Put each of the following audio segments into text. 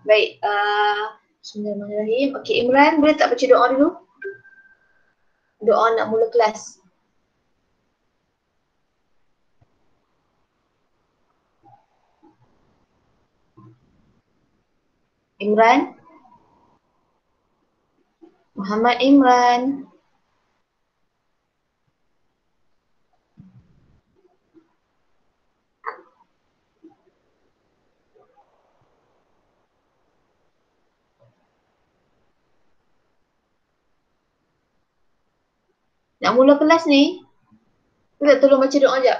Baik, Bismillahirrahmanirrahim. Okey, Imran boleh tak baca doa dulu? Doa nak mula kelas. Imran? Muhammad Imran. Nak mula kelas ni, boleh tak tolong baca doa sekejap?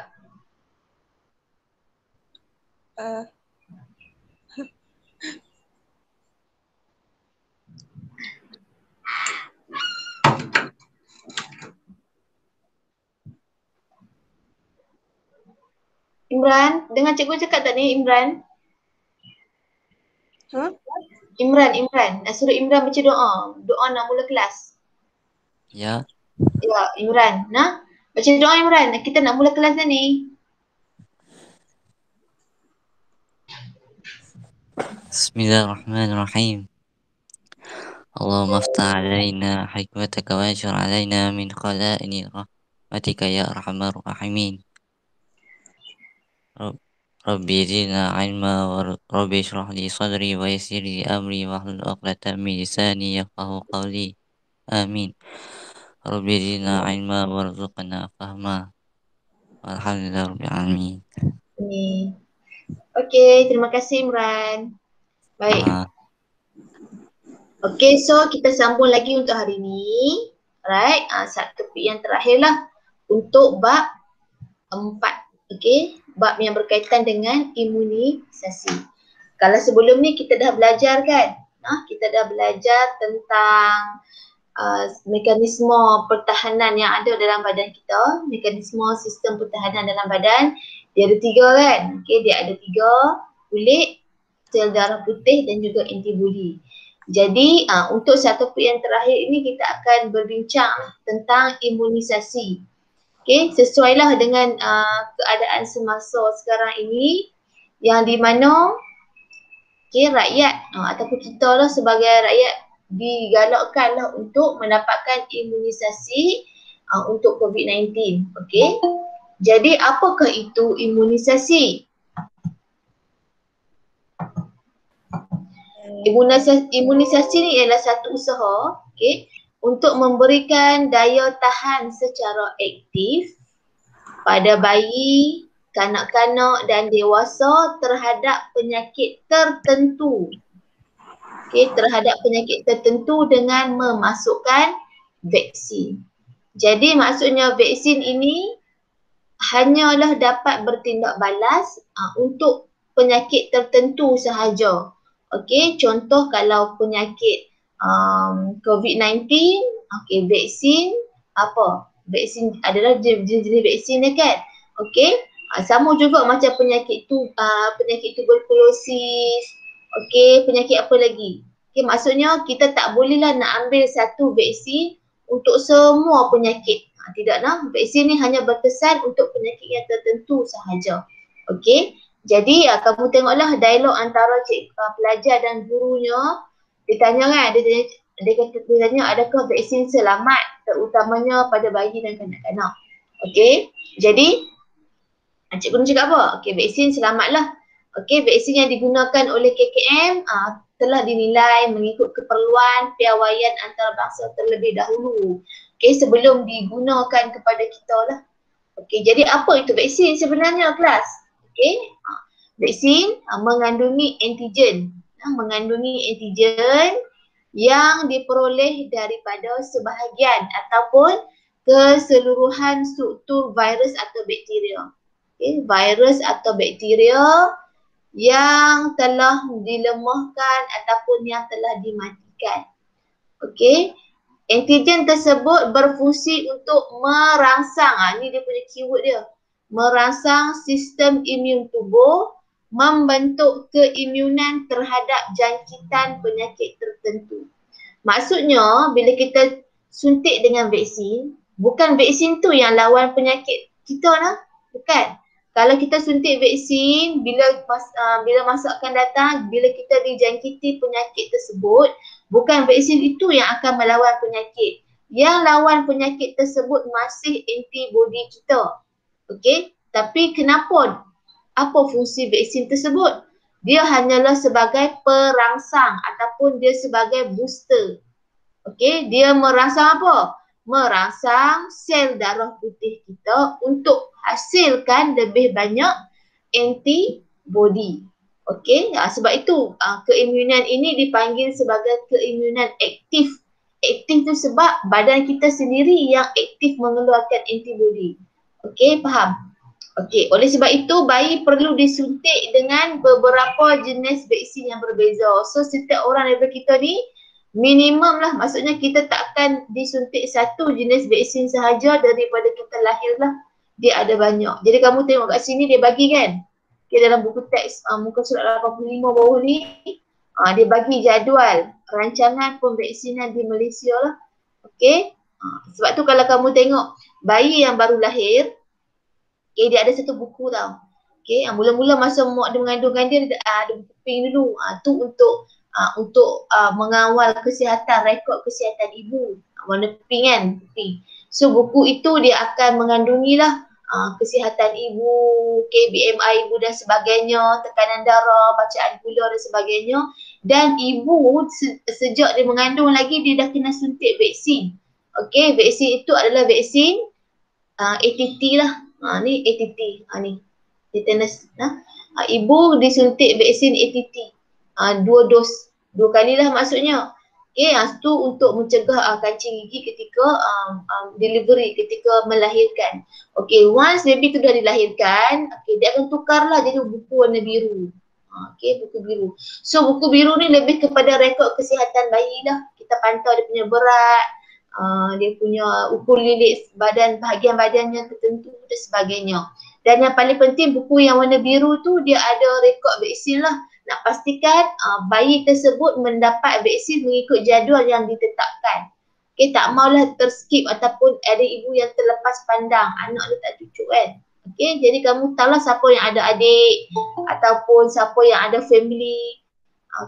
Imran, dengar cikgu cakap tak ni Imran? Imran. Nak suruh Imran baca doa. Doa nak mula kelas. Ya. Ya, Imran. Nah, baca doa Imran. Kita nak mula kelas dah ni. Bismillahirrahmanirrahim. Allahumma aftah alaina hikmataka wajur alaina min khalaini rahmatika ya arhamar rahimin. Rabbi zidna ilma wa Rabbi shrah li sadri wa yassir li amri wa hlul 'uqdatam min lisani yafqahu qawli. Amin. Rabbi zidna ilma warzuqna fahma. Walhamdulillahi rabbil alamin. Ni. Okey, terima kasih Imran. Baik. Okey, so kita sambung lagi untuk hari ni. Alright, satu topik yang terakhir lah untuk bab 4. Okey, bab yang berkaitan dengan imunisasi. Kalau sebelum ni kita dah belajar kan? Kita dah belajar tentang mekanisme pertahanan yang ada dalam badan kita, mekanisme sistem pertahanan dalam badan. Dia ada 3 kan? Okey, dia ada 3, kulit, sel darah putih dan juga antibodi. Jadi untuk satu topik yang terakhir ini kita akan berbincang tentang imunisasi. Okey, sesuailah dengan keadaan semasa sekarang ini yang di mana rakyat ataupun kita lah sebagai rakyat digalakkanlah untuk mendapatkan imunisasi untuk COVID-19. Okey. Jadi apakah itu imunisasi? Imunisasi ni ialah satu usaha, untuk memberikan daya tahan secara aktif pada bayi, kanak-kanak dan dewasa terhadap penyakit tertentu. Terhadap penyakit tertentu dengan memasukkan vaksin. Jadi maksudnya vaksin ini hanyalah dapat bertindak balas untuk penyakit tertentu sahaja. Okey, contoh kalau penyakit COVID-19, vaksin apa? Vaksin adalah jenis-jenis vaksin dia kan. Okey, sama juga macam penyakit tuberkulosis. Okey, penyakit apa lagi? Okey, maksudnya kita tak bolehlah nak ambil satu vaksin untuk semua penyakit. Tidak nak, vaksin ni hanya berkesan untuk penyakit yang tertentu sahaja. Okey. Jadi kamu tengoklah dialog antara pelajar dan gurunya. Dia tanya kan, dia tanya adakah vaksin selamat terutamanya pada bayi dan kanak-kanak. Okey. Jadi cikgu cakap apa? Okey, vaksin selamatlah. Okey, vaksin yang digunakan oleh KKM telah dinilai mengikut keperluan piawaian antarabangsa terlebih dahulu. Okey, sebelum digunakan kepada kita lah. Okey, jadi apa itu vaksin sebenarnya kelas? Okey, vaksin mengandungi antigen. Mengandungi antigen yang diperoleh daripada sebahagian ataupun keseluruhan struktur virus atau bakteria. Okay, virus atau bakteria yang telah dilemahkan ataupun yang telah dimatikan. Okey, antigen tersebut berfungsi untuk merangsang, ni dia punya keyword dia, merangsang sistem imun tubuh membentuk keimunan terhadap jangkitan penyakit tertentu. Maksudnya bila kita suntik dengan vaksin, bukan vaksin tu yang lawan penyakit kita lah, bukan. Kalau kita suntik vaksin, bila masa akan datang, bila kita dijangkiti penyakit tersebut, bukan vaksin itu yang akan melawan penyakit. Yang lawan penyakit tersebut masih antibody kita. Okey? Tapi kenapa? Apa fungsi vaksin tersebut? Dia hanyalah sebagai perangsang ataupun dia sebagai booster. Okey, dia merangsang apa? Merangsang sel darah putih kita untuk hasilkan lebih banyak antibody. Okey, sebab itu keimunan ini dipanggil sebagai keimunan aktif. Aktif tu sebab badan kita sendiri yang aktif mengeluarkan antibody. Okey, faham? Okey, oleh sebab itu bayi perlu disuntik dengan beberapa jenis vaksin yang berbeza. So setiap orang daripada kita ni minimum lah, maksudnya kita takkan disuntik satu jenis vaksin sahaja daripada kita lahir lah. Dia ada banyak. Jadi kamu tengok kat sini dia bagi kan. Okay, dalam buku teks muka surat 85 bawah ni, dia bagi jadual rancangan pemvaksinan di Malaysia lah. Okay. Sebab tu kalau kamu tengok bayi yang baru lahir, okay, dia ada satu buku tau. Okay, mula-mula masa mak dia mengandungkan dia ada buku pink dulu. Tu untuk mengawal kesihatan, rekod kesihatan ibu. Warna pink kan, pink. So buku itu dia akan mengandungilah kesihatan ibu, okay, BMI ibu dan sebagainya, tekanan darah, bacaan gula dan sebagainya. Dan ibu sejak dia mengandung lagi dia dah kena suntik vaksin. Okay, vaksin itu adalah vaksin ATT lah. Ni ATT, ni tetanus. Ibu disuntik vaksin ATT. 2 dos, 2 kali lah maksudnya. Okay, tu untuk mencegah kancing gigi ketika delivery, ketika melahirkan. Okay, once baby tu dah dilahirkan, okay, dia akan tukarlah jadi buku warna biru. Okay, buku biru. So buku biru ni lebih kepada rekod kesihatan bayi lah. Kita pantau dia punya berat, dia punya ukur lilit badan, bahagian badannya tertentu dan sebagainya. Dan yang paling penting buku yang warna biru tu dia ada rekod vaksin lah. Nak pastikan bayi tersebut mendapat vaksin mengikut jadual yang ditetapkan. Okay, tak maulah terskip ataupun ada ibu yang terlepas pandang, anak dia tak cucuk kan. Okay, jadi kamu tahulah siapa yang ada adik ataupun siapa yang ada family.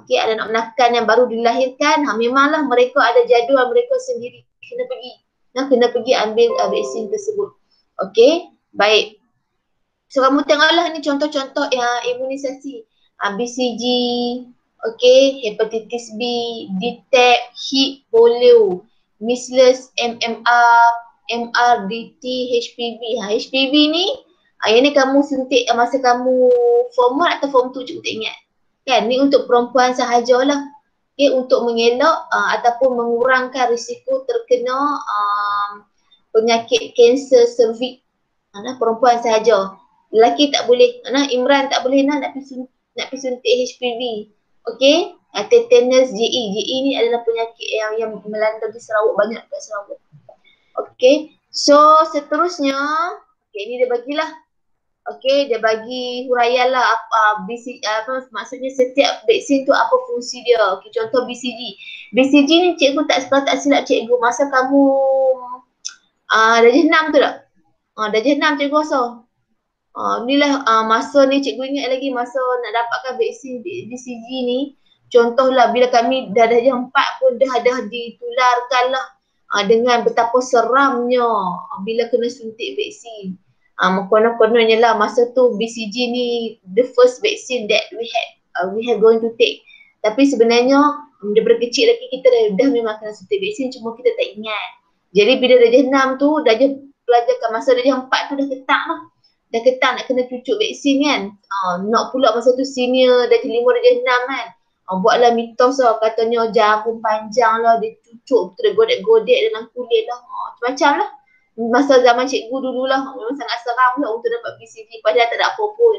Okay, ada anak menakan yang baru dilahirkan, memanglah mereka ada jadual mereka sendiri kena pergi ambil vaksin tersebut. Okay, baik. So kamu tengoklah ni contoh-contoh imunisasi. BCG, okay, hepatitis B, DTaP, HIP, polio, measles, MMR, MRDT, HPV. HPV ni, yang ni kamu suntik masa kamu form 1 atau form 2 cukup tak ingat. Kan, ni untuk perempuan sahajalah. Okay, untuk mengelak ataupun mengurangkan risiko terkena penyakit kanser cervix. Perempuan sahaja. Lelaki tak boleh. Imran tak boleh nak pergi suntik HPV. Okay. Tetanus JE. JE ni adalah penyakit yang melanda di Sarawak, banyak kat Sarawak. Okay. So seterusnya, okay, ni dia bagilah. Okay, dia bagi huraian lah maksudnya setiap vaksin tu apa fungsi dia. Okay, contoh BCG. BCG ni cikgu tak silap cikgu masa kamu darjah 6 tu tak? Darjah 6 cikgu rasa. Inilah masa ni cikgu ingat lagi masa nak dapatkan vaksin BCG ni. Contohlah bila kami dah darjah 4 pun dah ditularkan lah dengan betapa seramnya bila kena suntik vaksin. Konon-kononnya lah masa tu BCG ni the first vaccine that we have going to take. Tapi sebenarnya daripada kecil lagi kita dah memang kena suntik vaksin, cuma kita tak ingat. Jadi bila darjah 6 tu, pelajar masa darjah 4 tu dah ketak lah. Dah ketak nak kena cucuk vaksin kan. Nak pula masa tu senior darjah 5, darjah 6 kan. Buatlah mitos lah, katanya jarum panjang lah, dia cucuk betul, dia godek-godek dalam kulit lah. Macam lah. Masa zaman cikgu dulu lah, memang sangat seram lah untuk dapat BCG, padahal tak ada apa pun.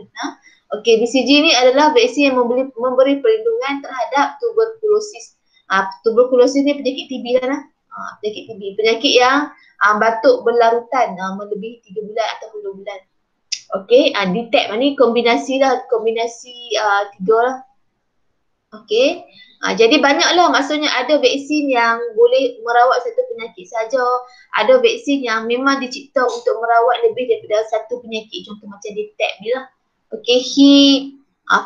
Okay, BCG ni adalah vaksin yang memberi perlindungan terhadap tuberkulosis. Tuberkulosis ni penyakit TB lah. Penyakit TB, penyakit yang batuk berlarutan melebihi 3 bulan atau 2 bulan. Okay, DTaP ni kombinasi 3 lah. Okey. Jadi banyaklah, maksudnya ada vaksin yang boleh merawat satu penyakit saja. Ada vaksin yang memang dicipta untuk merawat lebih daripada satu penyakit. Contoh macam DTaP ni lah. Okey, HIP,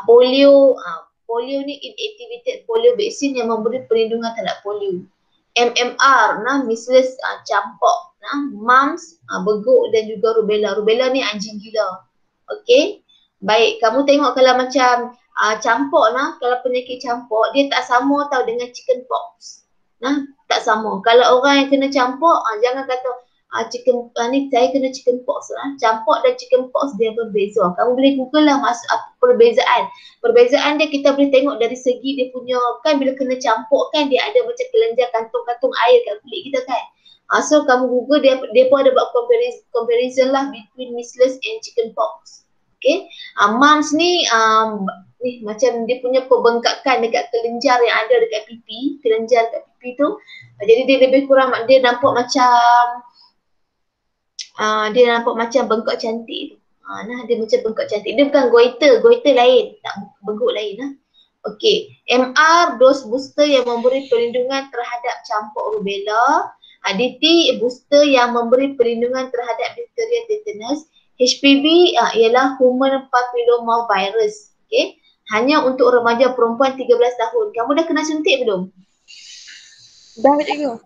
polio. Polio ni inactivated polio vaksin yang memberi perlindungan terhadap polio. MMR, measles, campak, mumps, beguk dan juga rubella. Rubella ni anjing gila. Okey. Baik, kamu tengok kalau macam campak kalau penyakit campak dia tak sama tau dengan chicken pox. Tak sama. Kalau orang yang kena campak, jangan kata chicken ni saya kena chicken pox. Campak dan chicken pox dia berbeza. Kamu boleh google lah perbezaan. Perbezaan dia kita boleh tengok dari segi dia punya, kan bila kena campak kan dia ada macam kelenjar kantung-kantung air kat kulit kita kan. So kamu google dia pun ada buat comparison lah between measles and chicken pox. Okay. Mumps ni macam dia punya pembengkakan dekat kelenjar yang ada dekat pipi, kelenjar dekat pipi tu. Jadi dia lebih kurang, dia nampak macam bengkak cantik tu. Dia macam bengkak cantik. Dia bukan goiter lain, tak bengkak lain lah. Okey, MR dos booster yang memberi perlindungan terhadap campak rubella. DT booster yang memberi perlindungan terhadap diphtheria tetanus. HPV ialah human papilloma virus. Okey. Hanya untuk remaja perempuan 13 tahun. Kamu dah kena suntik belum? Dah cikgu.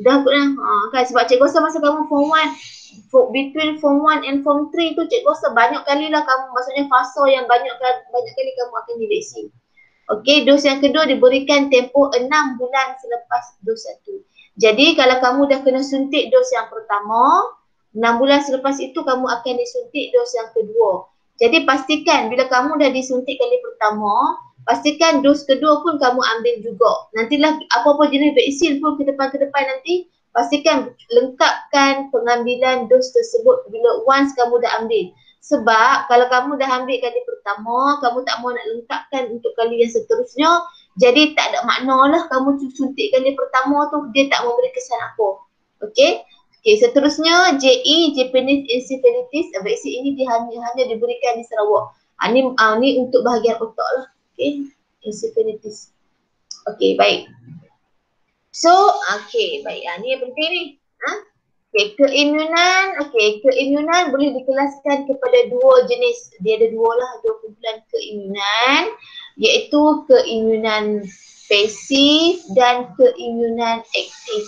Dah kan, sebab cikgu rasa masa kamu form 1, between form 1 and form 3 tu cikgu rasa banyak kali lah kamu, maksudnya fasa yang banyak kali kamu akan divaksin. Okey, dos yang kedua diberikan tempoh 6 bulan selepas dos 1. Jadi kalau kamu dah kena suntik dos yang pertama, 6 bulan selepas itu kamu akan disuntik dos yang kedua. Jadi pastikan bila kamu dah disuntik kali pertama, pastikan dos kedua pun kamu ambil juga. Nantilah apa-apa jenis vaksin pun ke depan nanti, pastikan lengkapkan pengambilan dos tersebut bila once kamu dah ambil. Sebab kalau kamu dah ambil kali pertama, kamu tak mau nak lengkapkan untuk kali yang seterusnya, jadi tak ada makna lah kamu suntik kali pertama tu, dia tak memberi kesan apa. Okey. Okey, seterusnya JE, Japanese Encephalitis. Vaksin ini dia hanya diberikan di Sarawak. Ni untuk bahagian otak lah. Okey, encephalitis. Okey, baik. So, okey, baik. Ni yang penting ni. Okey, keimunan boleh dikelaskan kepada dua jenis. Dia ada dua kumpulan keimunan, iaitu keimunan pasif dan keimunan aktif.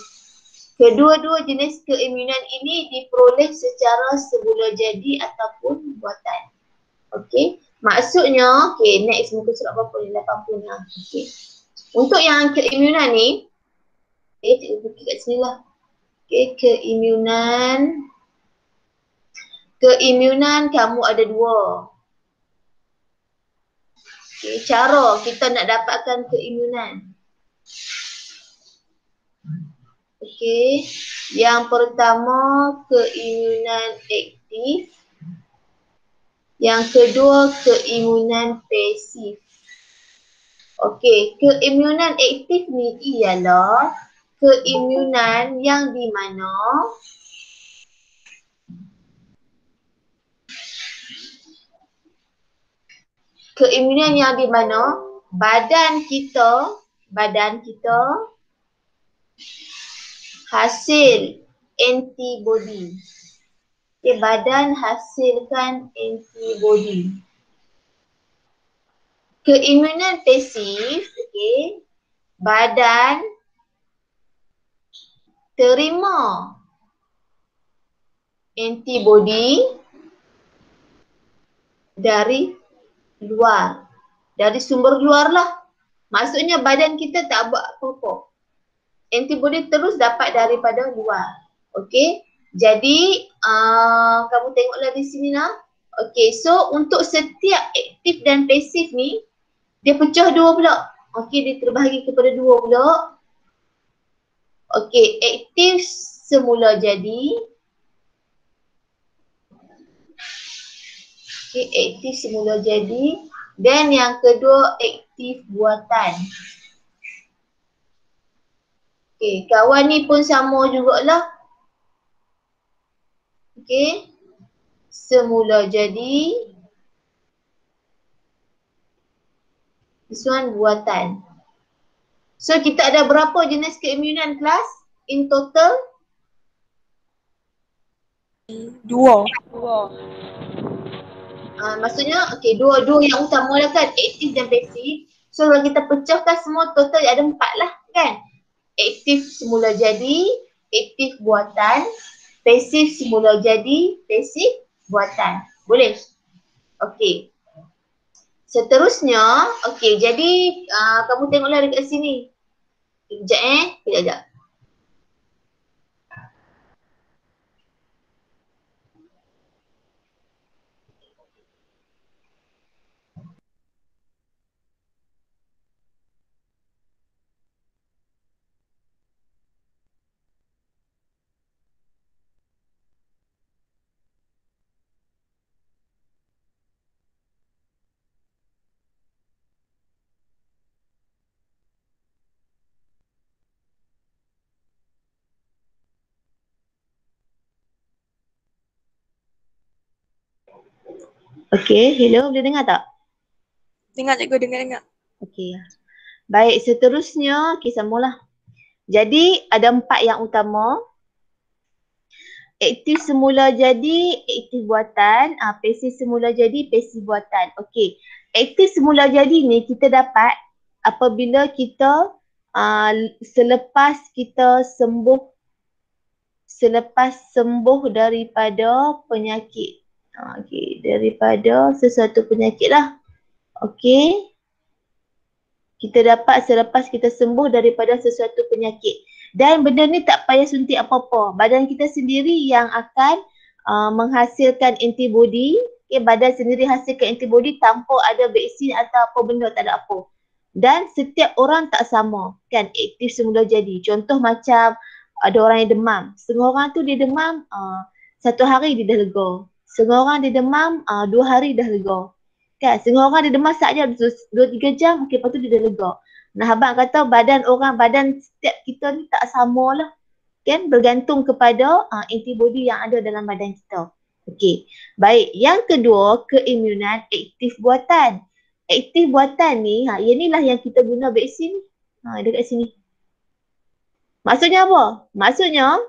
Kedua-dua jenis keimunan ini diperoleh secara semula jadi ataupun buatan. Okey, maksudnya, next muka surat berapa ni? 80 lah. Okey. Untuk yang keimunan ni, cikgu bukit kat sini lah. Okey, keimunan kamu ada dua. Okey, cara kita nak dapatkan keimunan. Okey, yang pertama keimunan aktif. Yang kedua keimunan pasif. Okey, keimunan aktif ni ialah keimunan yang di mana badan kita hasil antibody. Okay, badan hasilkan antibody. Keimunan pasif, badan terima antibody dari luar, dari sumber luar lah. Maksudnya badan kita tak buat apa-apa. Antibody terus dapat daripada luar. Okey. Jadi kamu tengoklah di sini lah. Okey, so untuk setiap aktif dan pasif ni dia pecah dua pula. Okey, dia terbahagi kepada dua pula. Okey, aktif semula jadi. Okey, aktif semula jadi. Dan yang kedua aktif buatan. Okey, kawan ni pun sama jugalah. Okey, semula jadi. This one buatan. So kita ada berapa jenis keimunan kelas in total? 2. Maksudnya dua yang utama lah kan, aktif dan pasif. So kalau kita pecahkan semua total ada 4 lah kan. Aktif semula jadi, aktif buatan, pasif semula jadi, pasif buatan. Boleh? Okey. Seterusnya, jadi kamu tengoklah dekat sini. Kejap. Okey, hello, boleh dengar tak? Dengar cikgu, dengar. Okey. Baik, seterusnya, sambunglah. Jadi, ada 4 yang utama. Aktif semula jadi, aktif buatan. Pasif semula jadi, pasif buatan. Okey. Aktif semula jadi ni kita dapat apabila kita selepas sembuh daripada penyakit. Daripada sesuatu penyakit lah. Okey. Kita dapat selepas kita sembuh daripada sesuatu penyakit. Dan benda ni tak payah suntik apa-apa. Badan kita sendiri yang akan menghasilkan antibody. Badan sendiri hasilkan antibody tanpa ada vaksin atau apa benda, tak ada apa. Dan setiap orang tak sama kan aktif semula jadi. Contoh macam ada orang yang demam. Setengah orang tu dia demam 1 hari dia dah lega. Setengah orang dia demam 2 hari dah lega. Kan, setengah orang dia demam sahaja 2-3 jam, lepas tu dia dah lega. Nah, abang kata badan setiap kita ni tak sama lah. Kan, bergantung kepada antibody yang ada dalam badan kita. Okey, baik. Yang kedua, keimunan aktif buatan. Aktif buatan ni, inilah yang kita guna vaksin ni. Dekat sini. Maksudnya apa? Maksudnya,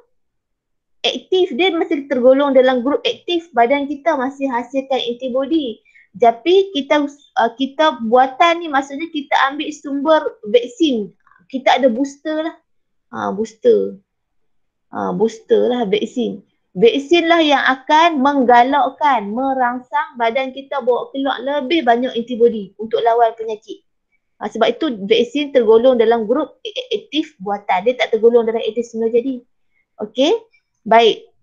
aktif dia masih tergolong dalam grup aktif, badan kita masih hasilkan antibody. Tapi kita buatan ni maksudnya kita ambil sumber vaksin. Kita ada booster lah. Booster lah vaksin. Vaksin lah yang akan menggalakkan, merangsang badan kita bawa keluar lebih banyak antibody untuk lawan penyakit. Sebab itu vaksin tergolong dalam grup aktif buatan. Dia tak tergolong dalam aktif semula jadi. Okey. Baik.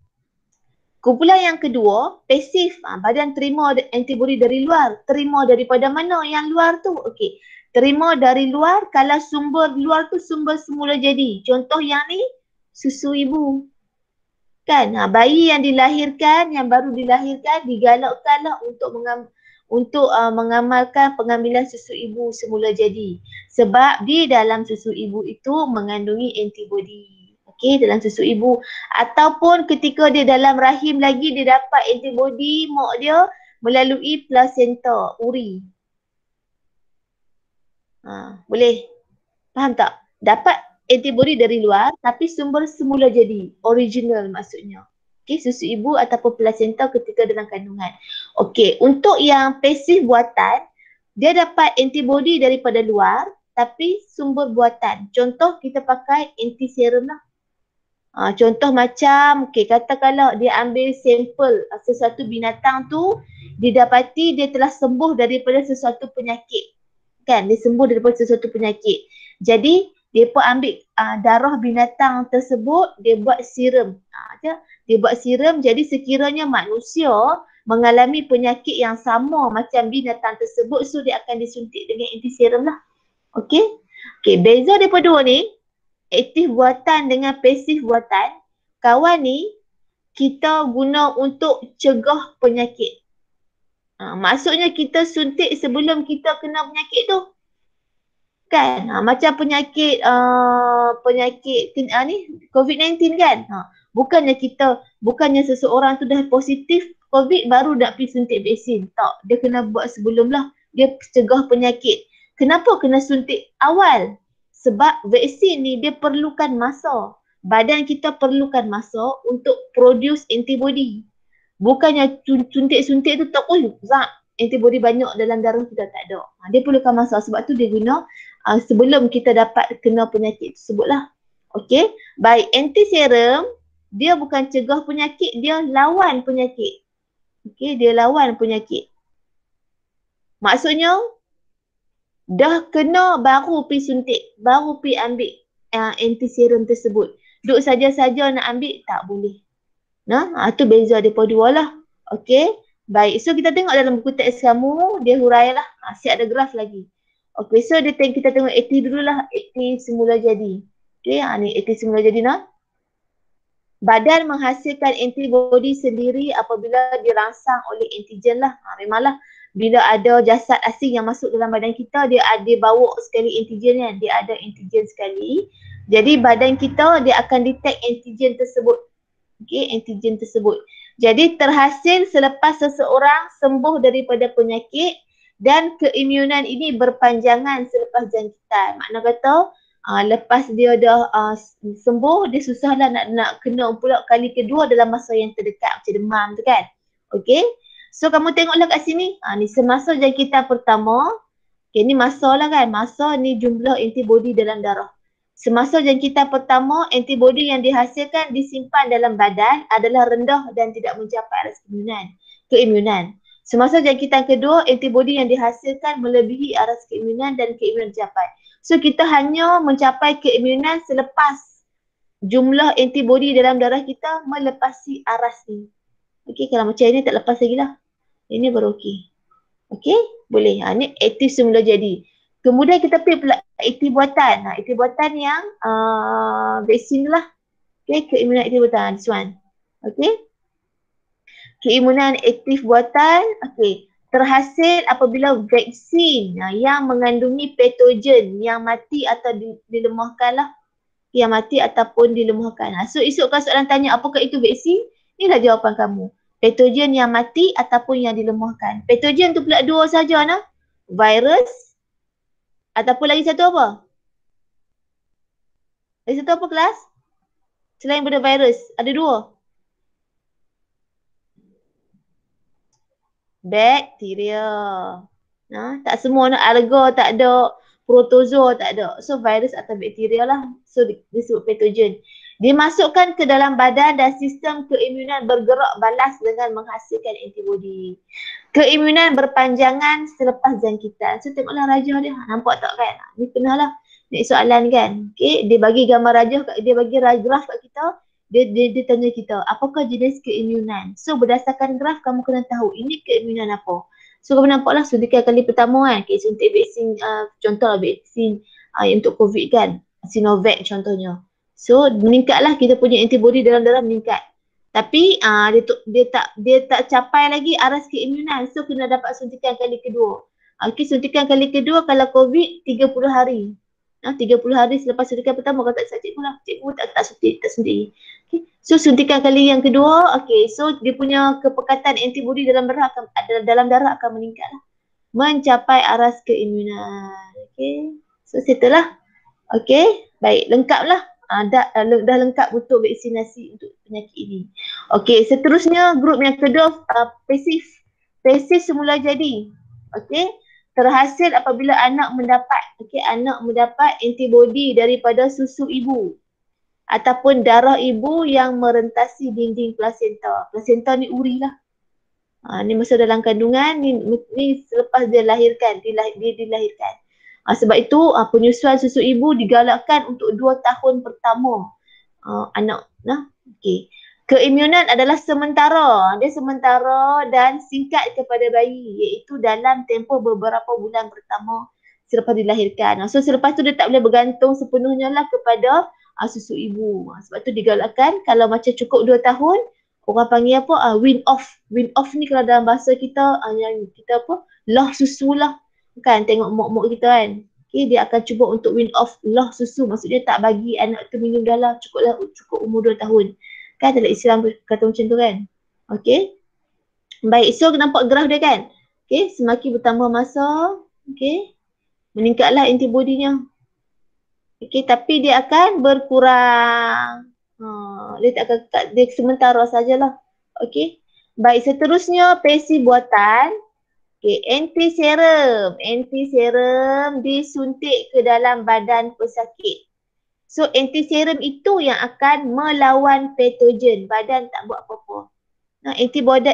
Kumpulan yang kedua, pasif. Badan terima antibody dari luar. Terima daripada mana yang luar tu? Okey. Terima dari luar kalau sumber luar tu sumber semula jadi. Contoh yang ni, susu ibu. Kan? Bayi yang dilahirkan, yang baru dilahirkan, digalakkanlah untuk mengamalkan pengambilan susu ibu semula jadi. Sebab di dalam susu ibu itu mengandungi antibody. Okey, dalam susu ibu. Ataupun ketika dia dalam rahim lagi dia dapat antibody mak dia melalui placenta, uri. Boleh? Faham tak? Dapat antibody dari luar tapi sumber semula jadi, original maksudnya. Okey, susu ibu ataupun placenta ketika dalam kandungan. Okey, untuk yang pasif buatan, dia dapat antibody daripada luar tapi sumber buatan. Contoh kita pakai anti-serum lah. Contoh macam, katakanlah dia ambil sampel sesuatu binatang tu, didapati dia telah sembuh daripada sesuatu penyakit. Kan, dia sembuh daripada sesuatu penyakit. Jadi, dia pun ambil darah binatang tersebut, dia buat serum. Dia buat serum, jadi sekiranya manusia mengalami penyakit yang sama macam binatang tersebut, so dia akan disuntik dengan anti-serum lah. Okey? Okey, beza daripada dua ni, aktif buatan dengan pasif buatan, kawan ni kita guna untuk cegah penyakit. Maksudnya kita suntik sebelum kita kena penyakit tu. Kan? Macam penyakit ni COVID-19 kan? Bukannya seseorang tu dah positif COVID baru nak pergi suntik vaksin. Tak, dia kena buat sebelum lah. Dia cegah penyakit. Kenapa kena suntik awal? Sebab vaksin ni dia perlukan masa. Badan kita perlukan masa untuk produce antibody. Bukannya suntik-suntik tu tak, antibody banyak dalam darah kita, tak ada. Dia perlukan masa, sebab tu dia guna sebelum kita dapat kena penyakit tersebut lah. Okey, baik, anti-serum dia bukan cegah penyakit, dia lawan penyakit. Okey, dia lawan penyakit. Maksudnya dah kena baru pi suntik, baru pi ambil anti-serum tersebut. Duk saja-saja nak ambil tak boleh. Nah, tu beza depa dua lah. Okey. Baik, so kita tengok dalam buku teks kamu, dia hurai lah. Siap ada graf lagi. Okey, so kita tengok aktif dululah, aktif semula jadi. Okey, ni aktif semula jadi nah. Badan menghasilkan antibody sendiri apabila dirangsang oleh antigen lah. Memanglah bila ada jasad asing yang masuk dalam badan kita, dia ada bawa sekali antigen kan. Dia ada antigen sekali. Jadi badan kita dia akan detect antigen tersebut. Okey, antigen tersebut. Jadi terhasil selepas seseorang sembuh daripada penyakit dan keimunan ini berpanjangan selepas jangkitan. Makna kata lepas dia dah sembuh, dia susahlah nak kena pula kali kedua dalam masa yang terdekat, macam demam tu kan. Okey. So kamu tengoklah kat sini. Ni semasa jangkitan pertama. Okey, ni masa lah kan. Masa ni jumlah antibody dalam darah. Semasa jangkitan pertama, antibody yang dihasilkan disimpan dalam badan adalah rendah dan tidak mencapai aras keimunan. Semasa jangkitan kedua, antibody yang dihasilkan melebihi aras keimunan dan keimunan dicapai. So kita hanya mencapai keimunan selepas jumlah antibody dalam darah kita melepasi aras ni. Okey, kalau macam ini tak lepas lagi lah. Ini baru okey. Okey, boleh. Ni aktif semula jadi. Kemudian kita pergi pula aktif buatan. Aktif buatan yang vaksin lah. Okay, keimunan aktif buatan. This one. Okay. Keimunan aktif buatan. Okay. Terhasil apabila vaksin yang mengandungi patogen yang mati atau dilemahkan lah. Yang mati ataupun dilemahkan. So esok kalau soalan tanya apakah itu vaksin? Inilah jawapan kamu. Patogen yang mati ataupun yang dilemahkan. Patogen tu pula dua saja nah. Virus ataupun lagi satu apa? Lagi satu apa kelas? Selain daripada virus, ada dua. Bakteria. Tak semua nak alga, tak ada. Protozoa tak ada. So virus atau bakteria lah. So disebut patogen. Dimasukkan ke dalam badan dan sistem keimunan bergerak balas dengan menghasilkan antibody. Keimunan berpanjangan selepas jangkitan. So tengoklah rajah dia. Nampak tak kan? Ni pernah lah. Ni soalan kan. Okay. Dia bagi gambar rajah, dia bagi graf kat kita. Dia tanya kita, apakah jenis keimunan? So berdasarkan graf kamu kena tahu ini keimunan apa. So kamu nampaklah suntikan kali pertama kan. Okay, suntik vaksin, contoh vaksin untuk COVID kan. Sinovac contohnya. So meningkatlah kita punya antibody dalam darah meningkat. Tapi dia tak capai lagi aras keimunan. So kena dapat suntikan kali kedua. Okay, suntikan kali kedua kalau COVID 30 hari. 30 hari selepas suntikan pertama kalau tak sakit cikgu lah. Cikgu tak suntik. Okay. So suntikan kali yang kedua. Okay. So dia punya kepekatan antibody dalam darah akan meningkat lah. Mencapai aras keimunan. Okay. So settle lah. Okay. Baik. Lengkap lah. Dah lengkap untuk vaksinasi untuk penyakit ini. Okey, seterusnya grup yang kedua pasif. Pasif semula jadi. Okey, terhasil apabila anak mendapat antibody daripada susu ibu ataupun darah ibu yang merentasi dinding plasenta. Plasenta ni uri lah. Ni masa dalam kandungan, ni selepas dia dilahirkan. Sebab itu penyusuan susu ibu digalakkan untuk 2 tahun pertama anak. Okay. Keimunan adalah sementara. Dia sementara dan singkat kepada bayi, iaitu dalam tempoh beberapa bulan pertama selepas dilahirkan. So selepas tu dia tak boleh bergantung sepenuhnya lah kepada susu ibu. Sebab tu digalakkan kalau macam cukup 2 tahun, orang panggil apa? Wean off. Wean off ni kalau dalam bahasa kita yang kita apa? Lah susu lah. Kan tengok mak-mak kita kan. Okay, dia akan cuba untuk wean off lah susu. Maksudnya tak bagi anak tu minum dah lah. Cukup umur 2 tahun. Kan dalam Islam kata macam tu kan. Okay. Baik, so nampak graf dia kan. Okay, semakin bertambah masa. Okay. meningkatlah antibodinya. Okey, tapi dia akan berkurang. Dia tak kekal, dia sementara sajalah. Okey. Baik, seterusnya PESI buatan. Okey, antiserum. Antiserum disuntik ke dalam badan pesakit. So antiserum itu yang akan melawan patogen. Badan tak buat apa-apa.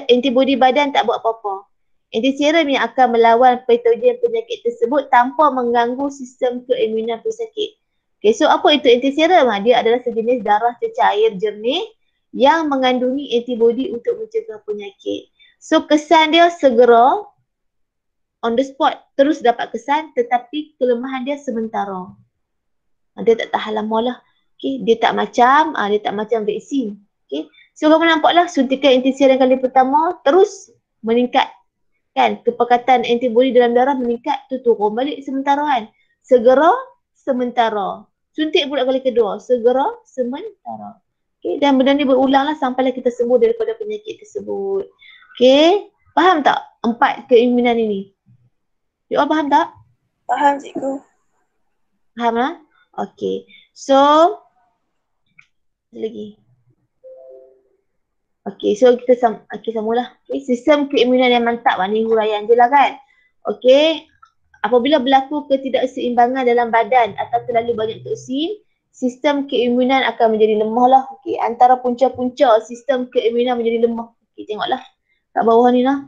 Antibody badan tak buat apa-apa. Antiserum yang akan melawan patogen penyakit tersebut tanpa mengganggu sistem keimunan pesakit. Okay, so apa itu antiserum? Dia adalah sejenis darah cecair jernih yang mengandungi antibody untuk mencegah penyakit. So kesan dia segera, on the spot, terus dapat kesan, tetapi kelemahan dia sementara. Dia tak tahan lama lah. Okay, dia tak macam vaksin. Okay. So kamu nampaklah suntikan antiserum kali pertama terus meningkat, kan, kepekatan antibody dalam darah meningkat, tu turun balik sementara, kan. Segera sementara. Suntik pula kali kedua, segera sementara. Okay, dan benda ni berulanglah sampailah kita sembuh daripada penyakit tersebut. Okay, faham tak 4 keimunan ini? You all faham tak? Faham cikgu. Faham lah? Okay, so lagi. Okay, so kita sambunglah. Okay, sistem keimunan yang mantap, ni huraian je lah, kan. Okay, apabila berlaku ketidakseimbangan dalam badan atau terlalu banyak toksin, sistem keimunan akan menjadi lemah lah. Okay, antara punca-punca sistem keimunan menjadi lemah. Okay, tengoklah kat bawah ni lah.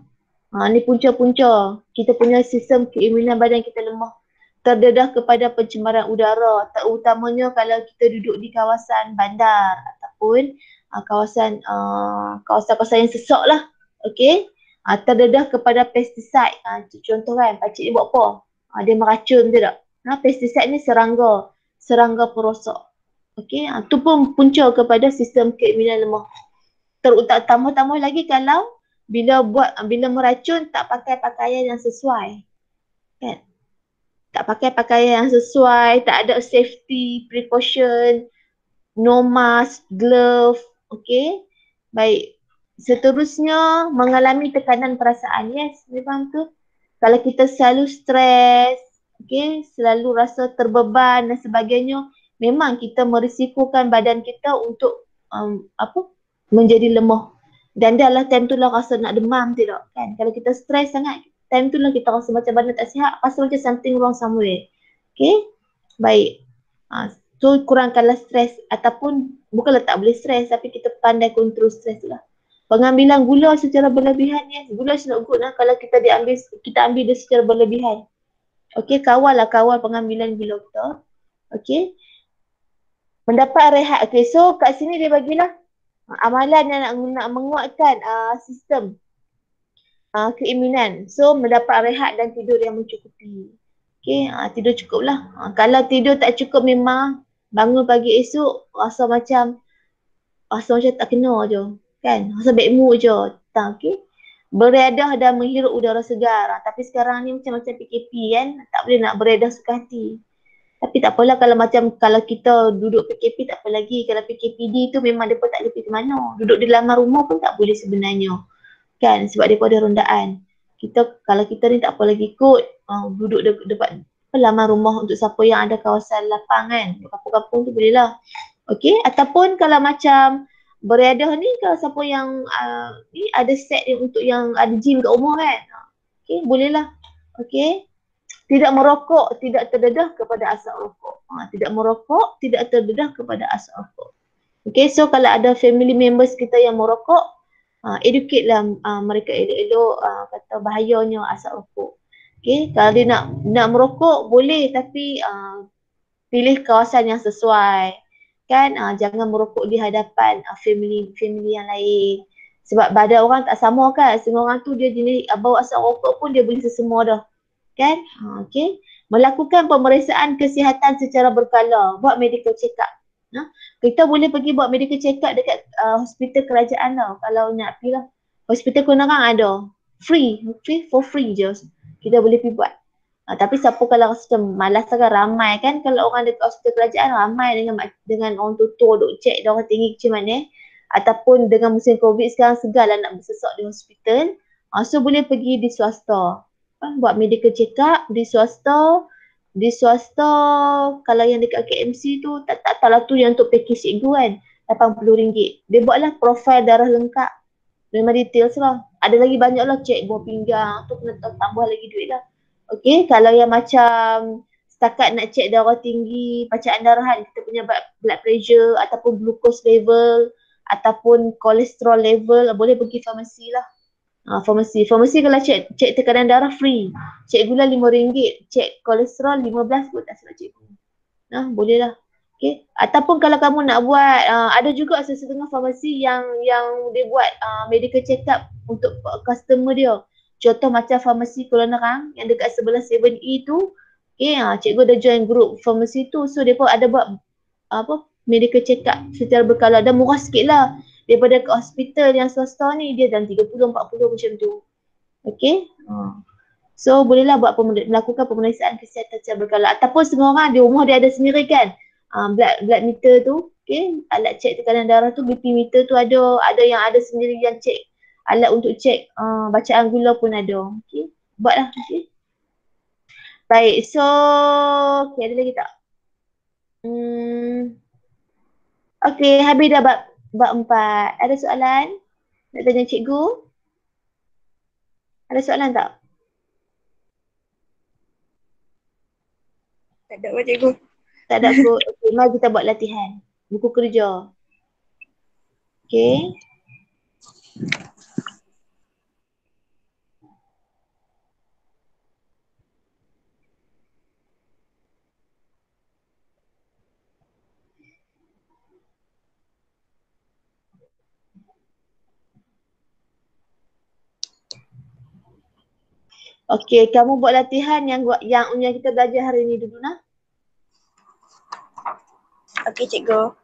Ni punca-punca kita punya sistem keimunan badan kita lemah. Terdedah kepada pencemaran udara, terutamanya kalau kita duduk di kawasan bandar ataupun kawasan-kawasan yang sesak lah. Okay. Terdedah kepada pesticide. Contoh kan, pakcik ni buat apa? Dia meracun je tak? Pesticide ni serangga perosak. Okay. Tu pun punca kepada sistem keimunan lemah. Tambah-tambah lagi kalau bila meracun tak pakai pakaian yang sesuai. Kan? Tak pakai pakaian yang sesuai, tak ada safety precaution, no mask, glove. Okay. Baik. Seterusnya, mengalami tekanan perasaan. Yes, memang tu. Kalau kita selalu stres, okay, selalu rasa terbeban dan sebagainya, memang kita merisikokan badan kita untuk menjadi lemah. Dan dia lah time tu lah rasa nak demam, tidak kan? Kalau kita stres sangat, time tu lah kita rasa macam badan tak sihat, rasa macam something wrong somewhere. Okay, baik. So kurangkanlah stres, ataupun bukanlah tak boleh stres, tapi kita pandai kontrol stres lah. Pengambilan gula secara berlebihan, yes, gula is not good lah kalau kita ambil dia secara berlebihan. Okay, kawal pengambilan gula kita. Okay, mendapat rehat. Okay, so kat sini dia bagilah amalan yang nak menguatkan sistem keimunan. So mendapat rehat dan tidur yang mencukupi. Okay, tidur cukup lah. Kalau tidur tak cukup, memang bangun pagi esok rasa macam tak kena je, kan, rasa bad mood je. Okay, beredah dan menghirup udara segar. Tapi sekarang ni macam PKP, kan, tak boleh nak beredah suka hati. Tapi tak apalah kalau kita duduk PKP tak apa lagi. Kalau PKPD tu memang mereka tak boleh pergi ke mana. Duduk di dalam rumah pun tak boleh sebenarnya, kan, sebab mereka ada rondaan. Kalau kita ni tak apa lagi kot, duduk dekat laman rumah untuk siapa yang ada kawasan lapang, kan, kampung-kampung tu boleh lah. Okay, ataupun kalau macam beredah ni, kalau siapa yang ni ada set untuk yang ada gym kat rumah, kan, okay, boleh lah. Okay, tidak merokok, tidak terdedah kepada asap rokok. Tidak merokok, tidak terdedah kepada asap rokok. Okay, so kalau ada family members kita yang merokok, educate lah mereka elok-elok kata bahayanya asap rokok. Okay, kalau dia nak merokok boleh, tapi pilih kawasan yang sesuai, kan. Jangan merokok di hadapan family yang lain. Sebab badan orang tak sama, kan. Semua orang tu dia jenis bau asap rokok pun dia boleh sesemua dah, kan. Okay, melakukan pemeriksaan kesihatan secara berkala, buat medical check up. Kita boleh pergi buat medical check up dekat hospital kerajaan lah. Kalau nak pergi lah, hospital kebenaran ada for free je, kita boleh pergi buat. Tapi siapa kalau rasa macam malas kan, ramai kan, kalau orang dekat hospital kerajaan ramai dengan orang tutur duk check darah tinggi macam mana. Ataupun dengan musim COVID sekarang segar lah nak bersesak di hospital. So boleh pergi di swasta, buat medical check up di swasta. Di swasta, kalau yang dekat KMC tu, tak tahulah tu yang untuk package cikgu kan, RM80. Dia buatlah profil darah lengkap. Memang details lah. Ada lagi banyak lah cek buah pinggang tu kena tambah lagi duit lah. Okay, kalau yang macam setakat nak cek darah tinggi, bacaan darahan, kita punya blood pressure ataupun glucose level ataupun kolesterol level, boleh pergi farmasi lah. Farmasi kalau cek tekanan darah free. Cek gula RM5, cek kolesterol 15 pun tak salah cikgu. Boleh lah. Okay. Ataupun kalau kamu nak buat, ada juga setengah farmasi yang dia buat medical check up untuk customer dia. Contoh macam farmasi Kuala Nerang yang dekat sebelah 7E tu. Okay, cikgu ada join group farmasi tu. So, dia pun ada buat medical check up secara berkala dan murah sikit lah. Daripada ke hospital yang swasta ni, dia dalam 30-40 macam tu. Okay. So bolehlah melakukan pemeriksaan kesihatan secara berkala. Ataupun semua orang di rumah dia ada sendiri kan. Blood meter tu, okay. Alat cek tekanan darah tu, BP meter tu ada yang ada sendiri yang cek. Alat untuk cek bacaan gula pun ada. Okay. Buatlah. Okay. Baik, so okay, ada lagi tak? Okay, habis dah bab 4. Ada soalan? Nak tanya cikgu? Ada soalan tak? Tak ada apa cikgu. Tak ada kot. Okay, mari kita buat latihan. Buku kerja. Okay. Okay, kamu buat latihan yang kita belajar hari ni dulu nah. Okey cikgu.